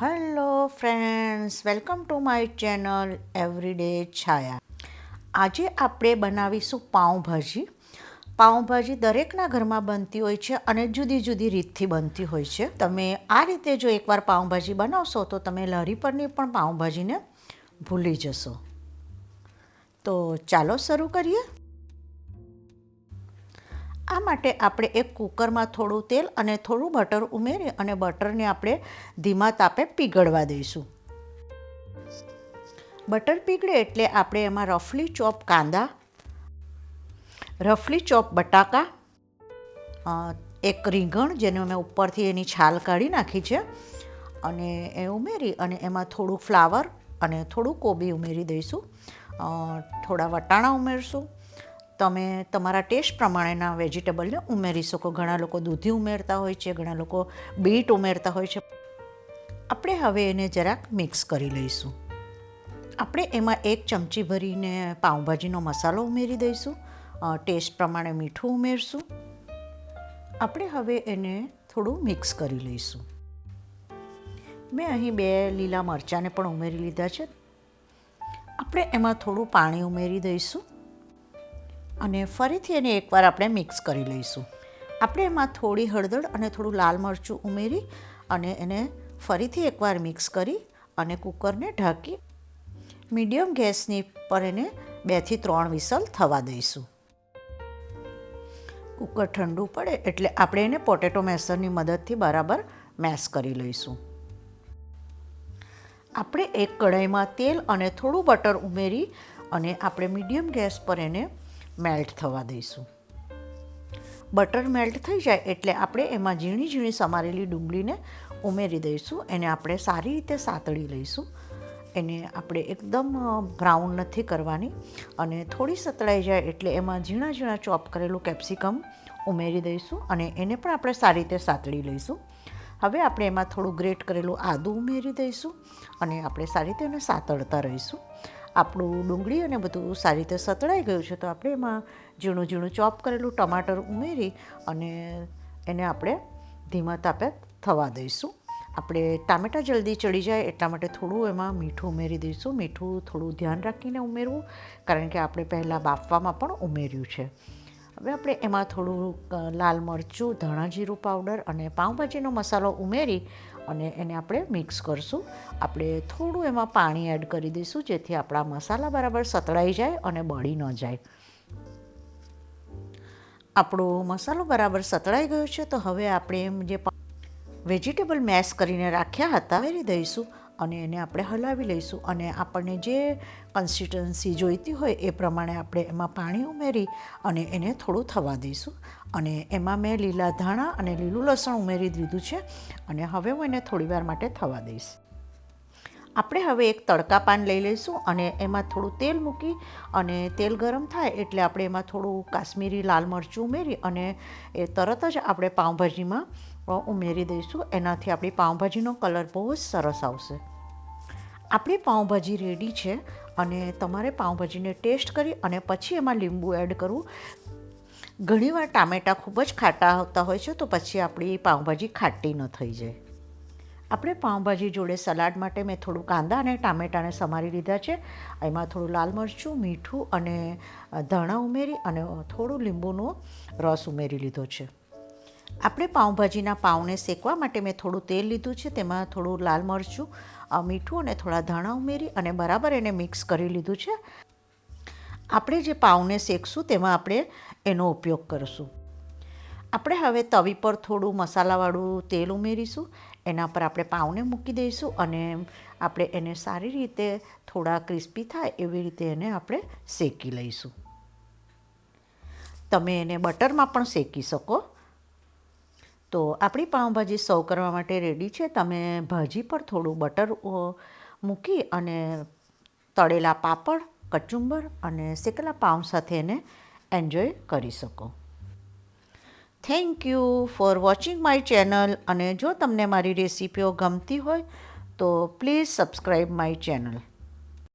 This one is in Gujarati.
Hello friends, welcome to my channel everyday Chhaya. આજે આપણે બનાવીશું પાઉંભાજી. પાઉંભાજી દરેકના ઘરમાં બનતી હોય છે અને જુદી જુદી રીતથી બનતી હોય છે. તમે આ રીતે જો એકવાર પાઉંભાજી બનાવશો તો તમે લારી પરની પણ પાઉંભાજીને ભૂલી જશો. તો ચાલો શરૂ કરીએ. આ માટે આપણે એક કુકરમાં થોડું તેલ અને થોડું બટર ઉમેરી અને બટરને આપણે ધીમા તાપે પીગળવા દઈશું. બટર પીગળે એટલે આપણે એમાં રફલી ચોપ કાંદા, રફલી ચોપ બટાકા, એક રીંગણ જેને મેં ઉપરથી એની છાલ કાઢી નાખી છે અને એ ઉમેરી અને એમાં થોડું ફ્લાવર અને થોડું કોબી ઉમેરી દઈશું. થોડા વટાણા ઉમેરશું. તમે તમારા ટેસ્ટ પ્રમાણેના વેજીટેબલને ઉમેરી શકો. ઘણા લોકો દૂધી ઉમેરતા હોય છે, ઘણા લોકો બીટ ઉમેરતા હોય છે. આપણે હવે એને જરાક મિક્સ કરી લઈશું. આપણે એમાં 1 ચમચી ભરીને પાઉંભાજીનો મસાલો ઉમેરી દઈશું. ટેસ્ટ પ્રમાણે મીઠું ઉમેરશું. આપણે હવે એને થોડું મિક્સ કરી લઈશું. મેં અહીં 2 લીલા મરચાંને પણ ઉમેરી લીધા છે. આપણે એમાં થોડું પાણી ઉમેરી દઈશું અને ફરીથી એને એકવાર આપણે મિક્સ કરી લઈશું. આપણે એમાં થોડી હળદર અને થોડું લાલ મરચું ઉમેરી અને એને ફરીથી એકવાર મિક્સ કરી અને કુકરને ઢાંકી મીડિયમ ગેસની પર એને 2 થી 3 વિસલ થવા દઈશું. કુકર ઠંડુ પડે એટલે આપણે એને પોટેટો મેસરની મદદથી બરાબર મેશ કરી લઈશું. આપણે એક કઢાઈમાં તેલ અને થોડું બટર ઉમેરી અને આપણે મીડિયમ ગેસ પર એને મેલ્ટ થવા દઈશું. બટર મેલ્ટ થઈ જાય એટલે આપણે એમાં ઝીણી ઝીણી સમારેલી ડુંગળીને ઉમેરી દઈશું. એને આપણે સારી રીતે સાતળી લઈશું. એને આપણે એકદમ બ્રાઉન નથી કરવાની અને થોડી સતળાઈ જાય એટલે એમાં ઝીણા ઝીણા ચોપ કરેલું કેપ્સિકમ ઉમેરી દઈશું અને એને પણ આપણે સારી રીતે સાતળી લઈશું. હવે આપણે એમાં થોડું ગ્રેટ કરેલું આદું ઉમેરી દઈશું અને આપણે સારી રીતે એને સાતળતા રહીશું. આપણું ડુંગળી અને બધું સારી રીતે સતળાઈ ગયું છે તો આપણે એમાં ઝીણું ઝીણું ચોપ કરેલું ટમાટર ઉમેરી અને એને આપણે ધીમા તાપે થવા દઈશું. આપણે ટામેટાં જલ્દી ચડી જાય એટલા માટે થોડું એમાં મીઠું ઉમેરી દઈશું. મીઠું થોડું ધ્યાન રાખીને ઉમેરવું કારણ કે આપણે પહેલાં બાફવામાં પણ ઉમેર્યું છે. હવે આપણે એમાં થોડું લાલ મરચું, ધાણા જીરું પાવડર અને પાઉંભાજીનો મસાલો ઉમેરી અને એને આપણે મિક્સ કરશું. આપણે થોડું એમાં પાણી એડ કરી દઈશું જેથી આપણા મસાલા બરાબર સતળાઈ જાય અને બળી ન જાય. આપણો મસાલો બરાબર સતળાઈ ગયો છે તો હવે આપણે જે વેજીટેબલ મેશ કરીને રાખ્યા હતા ઉમેરી દઈશું અને એને આપણે હલાવી લઈશું અને આપણને જે કન્સિસ્ટન્સી જોઈતી હોય એ પ્રમાણે આપણે એમાં પાણી ઉમેરી અને એને થોડું થવા દઈશું. અને એમાં મેં લીલા ધાણા અને લીલું લસણ ઉમેરી દીધું છે અને હવે હું એને થોડીવાર માટે થવા દઈશ. આપણે હવે એક તડકા પાન લઈ લઈશું અને એમાં થોડું તેલ મૂકી અને તેલ ગરમ થાય એટલે આપણે એમાં થોડું કાશ્મીરી લાલ મરચું ઉમેરી અને એ તરત જ આપણે પાઉંભાજીમાં ઉમેરી દઈશું. એનાથી આપણી પાઉંભાજીનો કલર બહુ જ સરસ આવશે. આપણી પાઉંભાજી રેડી છે અને તમારે પાઉંભાજીને ટેસ્ટ કરી અને પછી એમાં લીંબુ એડ કરવું. ઘણીવાર ટામેટાં ખૂબ જ ખાટા આવતા હોય છે તો પછી આપણી પાઉંભાજી ખાટી ન થઈ જાય. આપણે પાઉંભાજી જોડે સલાડ માટે મેં થોડું કાંદા અને ટામેટાને સમારી લીધા છે. એમાં થોડું લાલ મરચું, મીઠું અને ધાણા ઉમેરી અને થોડું લીંબુનો રસ ઉમેરી લીધો છે. આપણે પાઉંભાજીના પાઉંને શેકવા માટે મેં થોડું તેલ લીધું છે. તેમાં થોડું લાલ મરચું, મીઠું અને થોડા ધાણા ઉમેરી અને બરાબર એને મિક્સ કરી લીધું છે. આપણે જે પાઉંને શેકશું તેમાં આપણે એનો ઉપયોગ કરીશું. આપણે હવે તવી પર થોડું મસાલાવાળું તેલ ઉમેરીશું. એના પર આપણે પાઉંને મૂકી દઈશું અને આપણે એને સારી રીતે થોડા ક્રિસ્પી થાય એવી રીતે એને આપણે શેકી લઈશું. તમે એને બટરમાં પણ શેકી શકો. તો આપણી પાઉંભાજી સર્વ કરવા માટે રેડી છે. તમે ભાજી પર થોડું બટર મૂકી અને તળેલા પાપડ, કચુંબર અને શેકેલા પાઉં સાથે એને એન્જોય કરી શકો. Thank you for watching my channel. અને જો તમને મારી રેસીપીઓ ગમતી હોય તો પ્લીઝ સબસ્ક્રાઈબ માય ચેનલ.